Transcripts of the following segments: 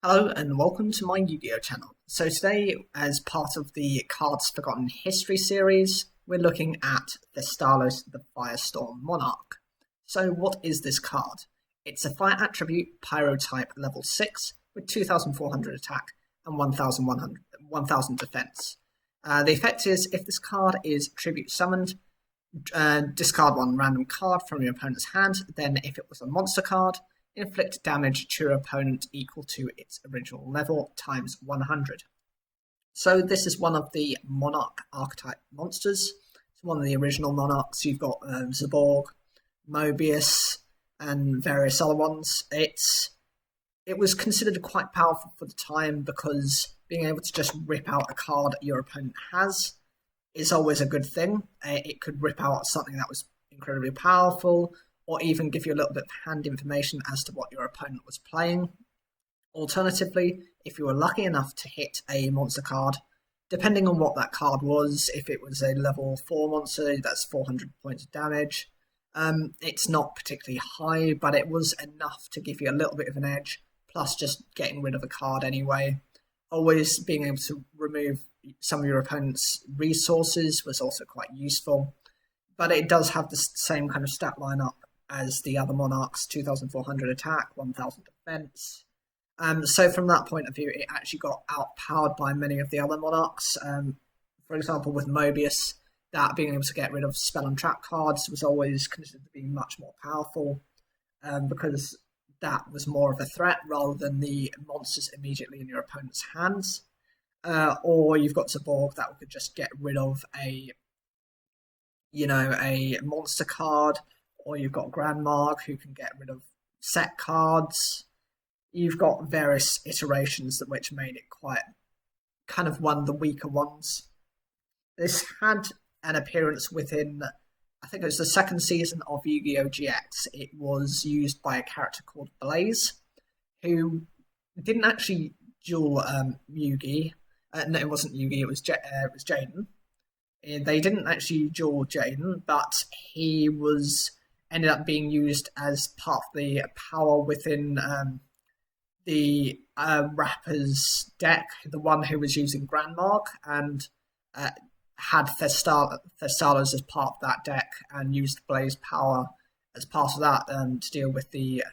Hello and welcome to my Yu-Gi-Oh channel. So today, as part of the Cards Forgotten History series, we're looking at Thestalos the Firestorm Monarch. So what is this card? It's a fire attribute, pyro type level 6 with 2400 attack and 1000 defense. The effect is, if this card is tribute summoned, discard one random card from your opponent's hand. Then if it was a monster card, inflict damage to your opponent equal to its original level times 100. So this is one of the Monarch archetype monsters. It's one of the original Monarchs. You've got Zaborg, Mobius, and various other ones. It was considered quite powerful for the time because being able to just rip out a card your opponent has is always a good thing. It could rip out something that was incredibly powerful, or even give you a little bit of hand information as to what your opponent was playing. Alternatively, if you were lucky enough to hit a monster card, depending on what that card was, if it was a level 4 monster, that's 400 points of damage. It's not particularly high, but it was enough to give you a little bit of an edge, plus just getting rid of a card anyway. Always being able to remove some of your opponent's resources was also quite useful, but it does have the same kind of stat line up as the other Monarchs: 2400 attack, 1000 defense. So from that point of view, it actually got outpowered by many of the other Monarchs. For example, with Mobius, that being able to get rid of spell and trap cards was always considered to be much more powerful, because that was more of a threat rather than the monsters immediately in your opponent's hands. Or you've got Zaborg that could just get rid of a monster card, or you've got Grandmark who can get rid of set cards. You've got various iterations which made it quite kind of one of the weaker ones. This had an appearance within, I think it was the second season of Yu-Gi-Oh! GX. It was used by a character called Blaze, who didn't actually duel Yugi. No, it wasn't Yugi, it was Jaden. They didn't actually duel Jaden, but he ended up being used as part of the power within the Rapper's deck, the one who was using Grandmark, and had Thestalos as part of that deck, and used Blaze power as part of that to deal with the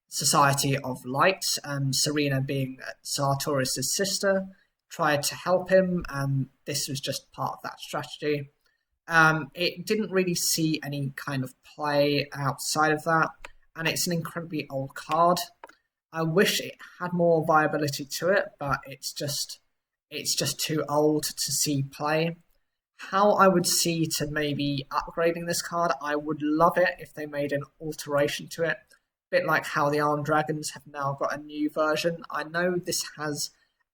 Society of Light. Serena, being Sartorius' sister, tried to help him, and this was just part of that strategy. It didn't really see any kind of play outside of that, and it's an incredibly old card. I wish it had more viability to it, but it's just too old to see play. How I would see to maybe upgrading this card, I would love it if they made an alteration to it, a bit like how the Armed Dragons have now got a new version. I know this has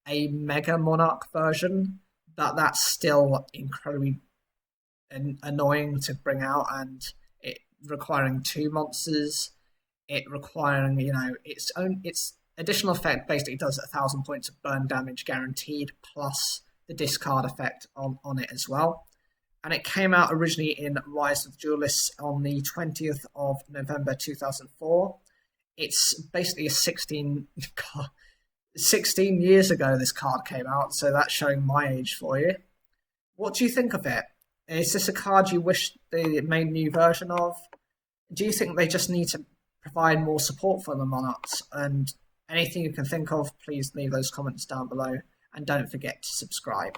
a Mega Monarch version, but that's still incredibly annoying to bring out, and it requiring 2 monsters, it requiring its additional effect basically does 1000 points of burn damage guaranteed, plus the discard effect on it as well. And it came out originally in Rise of the Duelists on the 20th of November 2004. It's basically a 16 years ago this card came out, so that's showing my age for you. What do you think of it? Is this a card you wish they made a new version of? Do you think they just need to provide more support for the Monarchs? And anything you can think of, please leave those comments down below, and don't forget to subscribe.